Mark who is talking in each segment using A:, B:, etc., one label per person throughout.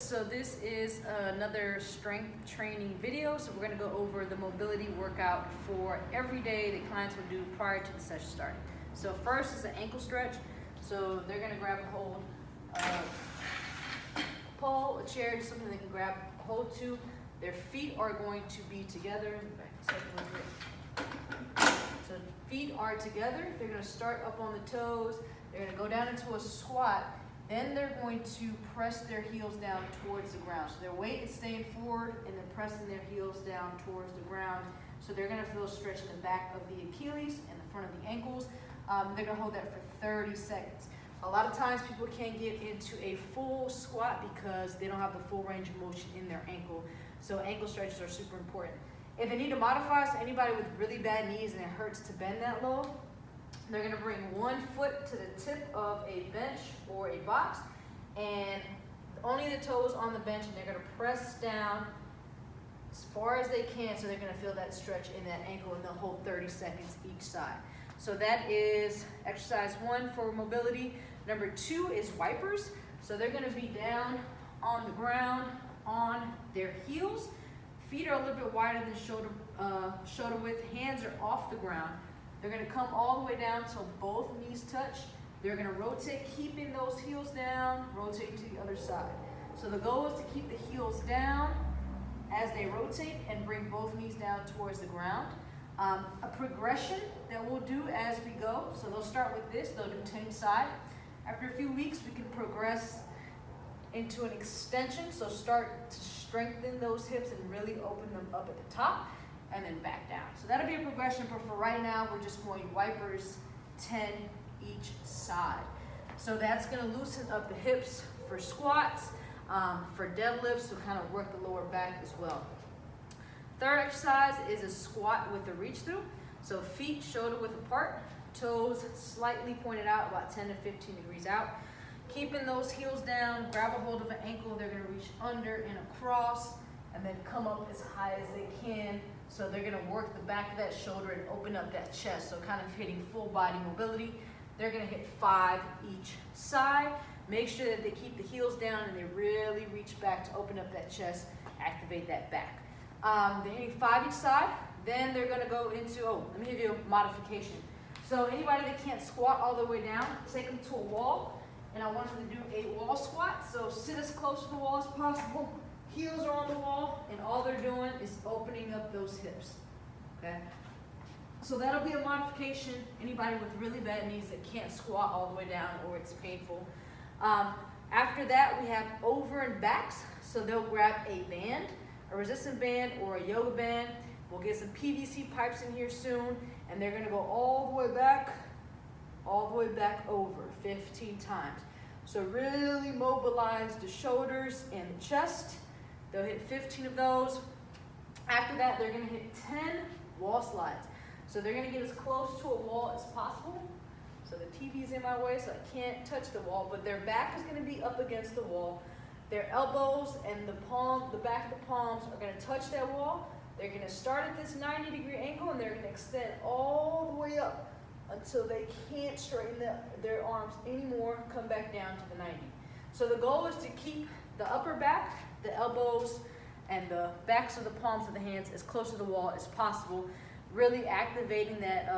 A: So this is another strength training video. So we're going to go over the mobility workout for every day that clients will do prior to the session starting. So first is an ankle stretch. So they're going to grab a hold of a pole, a chair, just something they can grab hold to. Their feet are going to be together. So feet are together. They're going to start up on the toes. They're going to go down into a squat. Then they're going to press their heels down towards the ground. So their weight is staying forward and then pressing their heels down towards the ground. So they're going to feel a stretch in the back of the Achilles and the front of the ankles. They're going to hold that for 30 seconds. A lot of times people can't get into a full squat because they don't have the full range of motion in their ankle. So ankle stretches are super important. If they need to modify, so anybody with really bad knees and it hurts to bend that low, they're going to bring one foot to the tip of a bench or a box and only the toes on the bench, and they're going to press down as far as they can, so they're going to feel that stretch in that ankle, and they'll hold 30 seconds each side. So that is exercise 1 for mobility. Number 2 is wipers. So they're going to be down on the ground on their heels. Feet are a little bit wider than shoulder width. Hands are off the ground. They're going to come all the way down till both knees touch. They're going to rotate, keeping those heels down, rotate to the other side. So the goal is to keep the heels down as they rotate and bring both knees down towards the ground. A progression that we'll do as we go. So they'll start with this. They'll do 10 side. After a few weeks, we can progress into an extension. So start to strengthen those hips and really open them up at the top, and then back down. So that'll be a progression, but for right now, we're just going wipers 10 each side. So that's gonna loosen up the hips for squats, for deadlifts, so kind of work the lower back as well. Third exercise is a squat with a reach through. So feet shoulder width apart, toes slightly pointed out, about 10 to 15 degrees out. Keeping those heels down, grab a hold of an ankle, they're gonna reach under and across, and then come up as high as they can. So they're gonna work the back of that shoulder and open up that chest. So kind of hitting full body mobility. They're gonna hit 5 each side. Make sure that they keep the heels down and they really reach back to open up that chest, activate that back. They're hitting 5 each side. Then they're gonna go into, let me give you a modification. So anybody that can't squat all the way down, take them to a wall. And I want them to do a wall squat. So sit as close to the wall as possible. Heels are on the wall, and all they're doing is opening up those hips, okay? So that'll be a modification. Anybody with really bad knees that can't squat all the way down or it's painful. After that, we have over and backs. So they'll grab a band, a resistant band or a yoga band. We'll get some PVC pipes in here soon, and they're gonna go all the way back over 15 times. So really mobilize the shoulders and the chest. They'll hit 15 of those. After that, they're gonna hit 10 wall slides. So they're gonna get as close to a wall as possible. So the TV's in my way, so I can't touch the wall, but their back is gonna be up against the wall. Their elbows and the back of the palms are gonna touch that wall. They're gonna start at this 90-degree angle, and they're gonna extend all the way up until they can't straighten their arms anymore, come back down to the 90. So the goal is to keep the upper back, the elbows, and the backs of the palms of the hands as close to the wall as possible, really activating that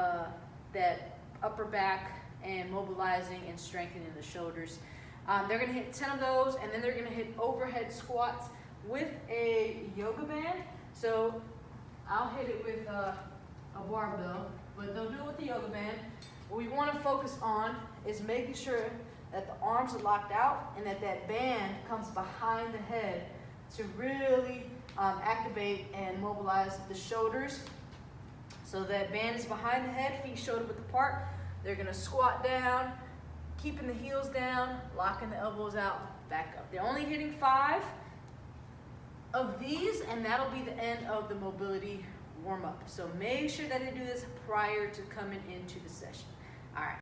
A: upper back and mobilizing and strengthening the shoulders. They're gonna hit 10 of those, and then they're gonna hit overhead squats with a yoga band. So I'll hit it with a barbell, but they'll do it with the yoga band. What we wanna focus on is making sure that the arms are locked out and that band comes behind the head to really activate and mobilize the shoulders. So that band is behind the head, feet shoulder width apart. They're gonna squat down, keeping the heels down, locking the elbows out, back up. They're only hitting 5 of these, and that'll be the end of the mobility warm-up. So make sure that they do this prior to coming into the session. All right.